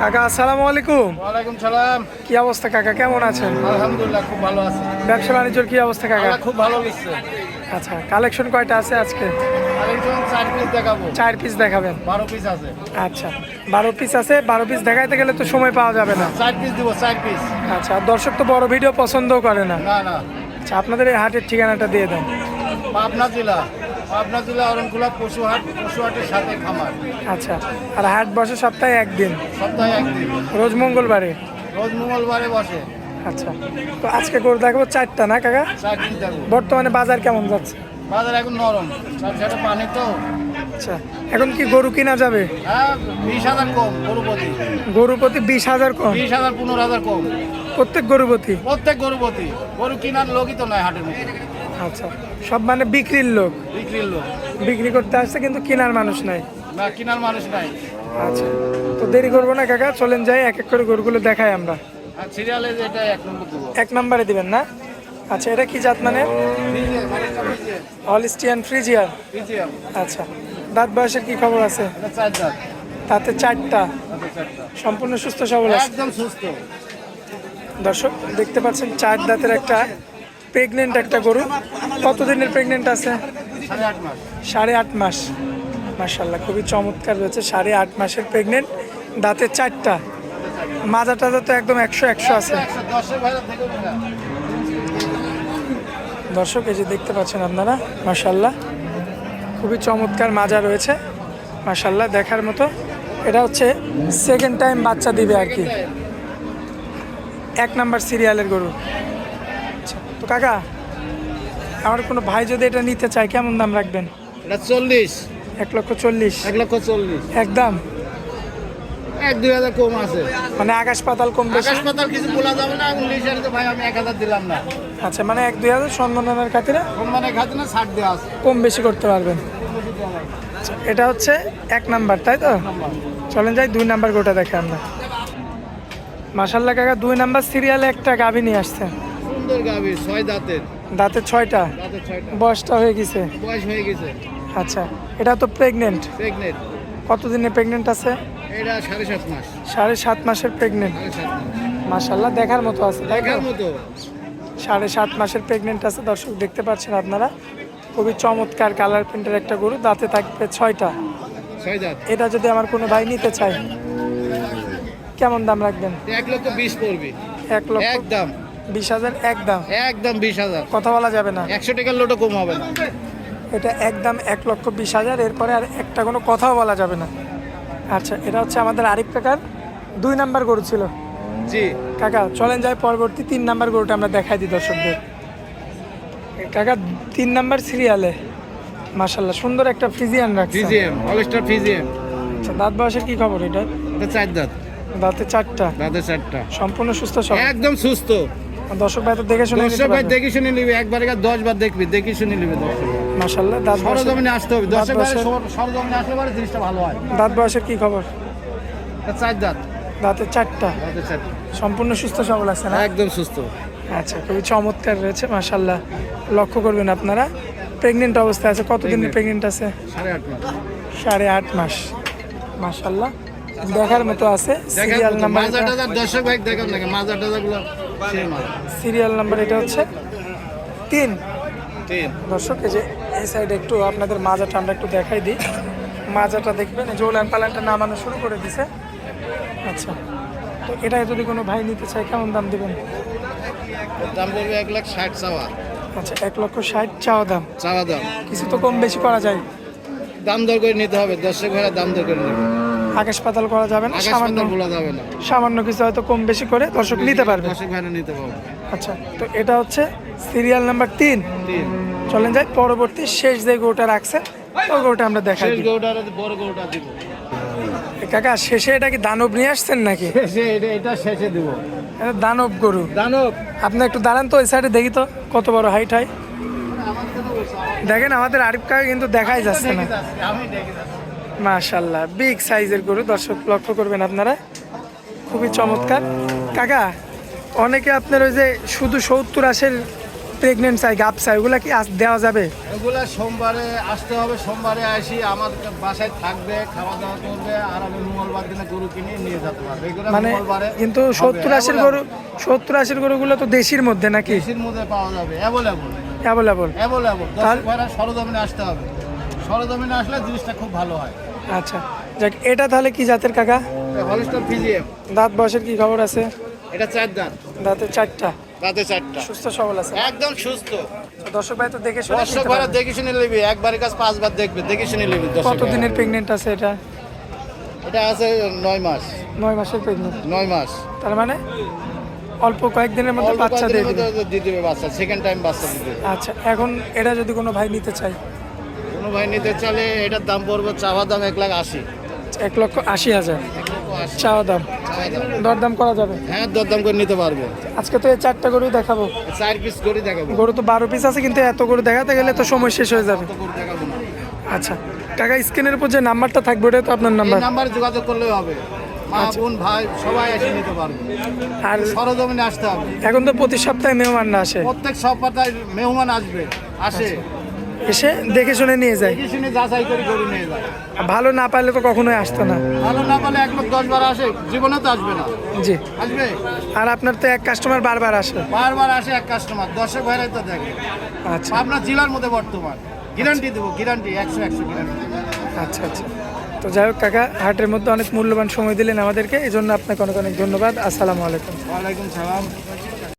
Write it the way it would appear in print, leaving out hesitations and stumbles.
কাকা আসসালামু আলাইকুম। ওয়ালাইকুম সালাম। কি অবস্থা কাকা, কেমন আছেন? আলহামদুলিল্লাহ খুব ভালো আছি। ব্যবসা বাণিজ্যের কি অবস্থা কাকা? খুব ভালো লাগছে। আচ্ছা, কালেকশন কয়টা আছে আজকে? আরেকজন 4 পিস দেখাবো। 4 পিস দেখাবেন? 12 পিস আছে। আচ্ছা, 12 পিস আছে। 12 পিস দেখাইতে গেলে তো সময় পাওয়া যাবে না। 4 পিস দিব, 4 পিস। আচ্ছা, আর দর্শক তো বড় ভিডিও পছন্দও করে না। না না, আচ্ছা, আপনাদের এই হাটের ঠিকানাটা দিয়ে দেন। পাবনা জেলা অরণকুলা পশুহাটের সাথে খামার। আচ্ছা, আর হাট বসে সপ্তাহে একদিন, সপ্তাহে একদিন, রোজ মঙ্গলবারে। রোজ মঙ্গলবারে বসে। আচ্ছা, তো আজকে গরু দেখাবো 4টা না কাকা? 4 পিস দেবো। বর্তমানে বাজার কেমন যাচ্ছে? বাজার এখন নরম, সাথে পানি তো। আচ্ছা, এখন কি গরু কিনা যাবে? হ্যাঁ, 20,000 কম গরুপতি। গরুপতি 20,000 কম? 20,000 15,000 কম প্রত্যেক গরুপতি? প্রত্যেক গরুপতি। গরু কিনার লোকই তো নয় হাটের মধ্যে। আচ্ছা, সব মানে বিক্রির লোক, বিক্রির লোক। বিক্রি করতে আসছে কিন্তু কেনার মানুষ নাই। না, কিনার মানুষ নাই। আচ্ছা, তো দেরি করবো না কাকা, চলেন যাই এক এক করে গরুগুলো দেখাই আমরা। আর সিরিয়ালে এটা 1 নম্বর দেবো। 1 নম্বরে দিবেন না? আচ্ছা, এটা কি জাত মানে? Holstein Friesian. আচ্ছা, দাঁত বয়সের কি খবর আছে? এটা 4 দাঁত। তাতে 4টা, সম্পূর্ণ সুস্থ সবল আছে? একদম সুস্থ। দর্শক দেখতে পাচ্ছেন 4 দাঁতের একটা প্রেগনেন্ট একটা গরু। কতদিনের প্রেগনেন্ট আছে? 8.5 মাস। 8.5 মাস। মাশাআল্লাহ, খুবই চমৎকার রয়েছে। 8.5 মাসের প্রেগনেন্ট, দাঁতে 4টা। মাজা টাজা তো একদম 100 আছে। 110 ভাইরা দেখো না। দর্শক এই যে দেখতে পাচ্ছেন আপনারা, মাশাআল্লাহ খুবই চমৎকার মাজা রয়েছে, মাশাআল্লাহ দেখার মতো। এটা হচ্ছে সেকেন্ড টাইম বাচ্চা দিবে আর কি, 1 নাম্বার সিরিয়ালের গরু। আচ্ছা, তো কাকা আমার কোনো ভাই যদি এটা নিতে চায় কেমন দাম রাখবেন? এটা 40। 1,40,000? 1,40,000 একদম? 1-2,000 কম আছে। মানে আকাশ পাতাল কম বেশি? হাসপাতাল কিছু বলা যাবে না। 19 তো ভাই আমি 1000 দিলাম না। আচ্ছা, মানে 1-2,000 সম্মাননার খাতিরে সম্মানের খাতে না 60 দেওয়া আছে। কম বেশি করতে পারবেন? আচ্ছা, এটা হচ্ছে 1 নাম্বার তাই তো? চলেন যাই 2 নাম্বার গোটা দেখে আমরা। মাশাআল্লাহ কাকা, 2 নাম্বার সিরিয়ালে একটা গাভী নিয়ে আসছেন। সুন্দর গাভী, 6 দাঁতের। দাঁতে 6টা, দাঁতের 6টা। বয়সটা হয়ে গেছে? বয়স হয়ে গেছে। আচ্ছা, এটা তো প্রেগনেন্ট? প্রেগনেন্ট। কতদিনে প্রেগনেন্ট আছে? এটা 7.5 মাস। 7.5 মাসের প্রেগনেন্ট। 7.5 মাস। মাশাআল্লাহ দেখার মতো আছে তাই তো? দেখার মতো। 7.5 মাসের প্রেগনেন্ট আছে। দর্শক দেখতে পাচ্ছেন আপনারা, খুবই চমৎকার কালার প্রিন্টের একটা গরু, দাঁতে থাকবে 6টা। 6 দাঁত। এটা যদি আমার কোনো ভাই নিতে চায় কেমন দাম রাখবেন? 1,20,000 পড়বে। 1,20,000? একদম 20,000 একদম? একদম 20,000। কথা বলা যাবে না? 100 টাকার লোটও কম হবে না। এটা একদম 1,20,000, এরপরে আর একটা কোনো কথাও বলা যাবে না। আচ্ছা, এটা হচ্ছে আমাদের আরিফ কাকার 2 নাম্বার গরু ছিল। জি কাকা চলেন যাই পরবর্তী 3 নাম্বার গরুটা আমরা দেখাই দিই দর্শকদের। কাকা 3 নাম্বার সিরিয়ালে মাশাআল্লাহ সুন্দর একটা ফিজিয়ান রাখছে। ফিজিএম, অলস্টার ফিজিএম। আচ্ছা, দাঁত বয়সের কি খবর এটা? এটা 4 দাঁত। দাঁতে 4টা, দাঁতের 4টা। সম্পূর্ণ সুস্থ সব? একদম সুস্থ। দর্শক ভাই তো দেখে শুনে নিতে দর্শক ভাই পারবে? দেখে শুনে নিবে, একবারে 10 বার দেখবি, দেখে শুনে নিবে দর্শক। মাশাআল্লাহ। দাঁত বয়সের, সরজমিনে আসতে হবে দাঁত দর্শক ভাই, বয়সের, সরজমিনে আসলে পরে জিনিসটা ভালো হয়। দাঁত বয়সের কি খবর? এটা 4 দাঁত। দাঁতে 4টা, দাঁতের 4টা। সম্পূর্ণ সুস্থ সবল আছে না? একদম সুস্থ। আচ্ছা, খুবই চমৎকার রয়েছে মাশাআল্লাহ। লক্ষ্য করবেন আপনারা, প্রেগনেন্ট অবস্থায় আছে। কতদিনের প্রেগনেন্ট আছে? 8.5 মাস। 8.5 মাস। মাশাআল্লাহ দেখার মতো আছে। সিরিয়াল নাম্বার, মাজাটা দর্শক ভাই দেখাম না, মাজাটা গুলো সেই মাল। সিরিয়াল নাম্বার এটা হচ্ছে 3। 3। দর্শক এই যে এই সাইডে একটু আপনাদের মাজাটা আমরা একটু দেখাই দিই। মাজাটা দেখবেন, এই যে ওলান পালানটা নামানো শুরু করে দিছে। আচ্ছা, তো এটা যদি কোনো ভাই নিতে চায় কেমন দাম দিবেন? দাম পড়বে 1,60,000 চাওয়া। আচ্ছা, 1,60,000 চাওয়া দাম? চাওয়া দাম। কিছু তো কম বেশি করা যায়? দাম দর করে নিতে হবে, দর্শক ভাইরা দাম দর করে নেবে। আকাশ পাতাল করা যাবে না? আকাশ সামান্য, পাতাল বলা যাবে না। সামান্য কিছু হয়তো কম বেশি করে দর্শক নিতে পারবে। দর্শক ভাইরা নিতে পারবে। আচ্ছা, তো এটা হচ্ছে সিরিয়াল নাম্বার 3। 3। চলেন যাই পরবর্তী শেষ যে গরুটা রাখছে ওই গরুটা আমরা দেখাই শেষ দিই। গরুটা আর বড় গরুটা দিব। কাকা শেষে এটা কি দানব নিয়ে আসছেন নাকি? শেষে এটা শেষে দিব। এটা দানব গরু। দানব। আপনি একটু দাঁড়ান তো ওই সাইডে দেখি তো কত বড় হাইট হয়। দেখেন আমাদের আরিফ কাকা কিন্তু দেখাই যাচ্ছে না। আমি দেখে যাচ্ছি। মাশাআল্লাহ বিগ সাইজের গরু, দর্শক লক্ষ্য করবেন আপনারা, খুবই চমৎকার। কাকা অনেকে আপনার ওই যে শুধু 70-80 প্রেগনেন্ট চাই, গাপ চাই, ওগুলা কি দেওয়া যাবে? এগুলা সোমবারে আসতে হবে, সোমবারে আসি আমার বাসায় থাকবে, খাওয়া দাওয়া করবে, আর আমি মঙ্গলবার দিনে গরু কিনে নিয়ে যেতে পারবো। এগুলো মানে মঙ্গলবারে কিন্তু 70-80 গরু, 70-80 গরুগুলো তো দেশির মধ্যে নাকি? দেশির মধ্যে পাওয়া যাবে, অ্যাভেলেবল অ্যাভেলেবল। দর্শক ভাইরা সরজমিনে আসতে হবে, সরজমিনে আসলে জিনিসটা খুব ভালো হয়। আচ্ছা যাক, এটা তাহলে কি জাতের কাকা? হলস্টাইন ফ্রিজিয়ান, দাঁত বয়সের কি খবর আছে? এটা 4 দাঁত, দাঁতের 4টা, দাঁতে 4টা, সুস্থ সবল আছে? একদম সুস্থ। তো দর্শক ভাই তো দেখে শুনে দর্শক কিনতে ভাইরা পারবে। দেখে শুনে নেবে, একবারের কাছে 5 বার দেখবে, দেখে শুনে নেবে। কত দিনের প্রেগনেন্ট আছে এটা? এটা আছে 9 মাস, 9 মাসের প্রেগনেন্ট। 9 মাস। তার মানে অল্প কয়েকদিনের মধ্যে অল্প বাচ্চা দিয়ে কয়েকদিনের দিবে। মধ্যে দিয়ে দিবে বাচ্চা, সেকেন্ড টাইম বাচ্চা দিবে। আচ্ছা, এখন এটা যদি কোনো ভাই নিতে চায়, কোনো ভাই নিতে চাইলে এটার দাম পড়বে, চাওয়া দাম 1,80,000। 1,80,000 চাওয়া দাম, দরদাম করা যাবে? হ্যাঁ, দরদাম করে নিতে পারবে। আজকে তো এই 4টা গরুই দেখাবো। 4 পিস করে দেখাবো। গরু তো 12 পিস আছে, কিন্তু এত গরু দেখাতে গেলে তো সময় শেষ হয়ে যাবে। কত করে দেখাবো না। আচ্ছা কাকা, স্ক্রিনের উপর যে নাম্বারটা থাকবে ওটা তো আপনার এই নাম্বার? নাম্বারে যোগাযোগ করলেই হবে, মা বোন ভাই সবাই এসে নিতে পারবে। আর সরজমিনে আসতে হবে। এখন তো প্রতি সপ্তাহে মেহমানরা আসে, প্রত্যেক সপ্তাহে মেহমান আসবে, আসে এসে দেখে শুনে নিয়ে যায়। দেখে শুনে যাচাই করে গরু নিয়ে যায়। ভালো না পারলে তো কখনোই আসতো না। ভালো না পারলে 1 লোক 10 বার আসে, জীবনে তো আসবে না। জি, আসবে, আর আপনার তো এক কাস্টমার বারবার আসে। বারবার আসে এক কাস্টমার, দর্শক ভাইরাই তো দেখে। আচ্ছা আপনার জেলার মধ্যে বর্তমান গ্যারান্টি দেবো, গ্যারান্টি 100 গ্যারান্টি। আচ্ছা আচ্ছা, তো যাই হোক কাকা, হাটের মধ্যে অনেক মূল্যবান সময় দিলেন আমাদেরকে, এই জন্য আপনাকে অনেক অনেক ধন্যবাদ। আসসালামু আলাইকুম। ওয়ালাইকুম সালাম।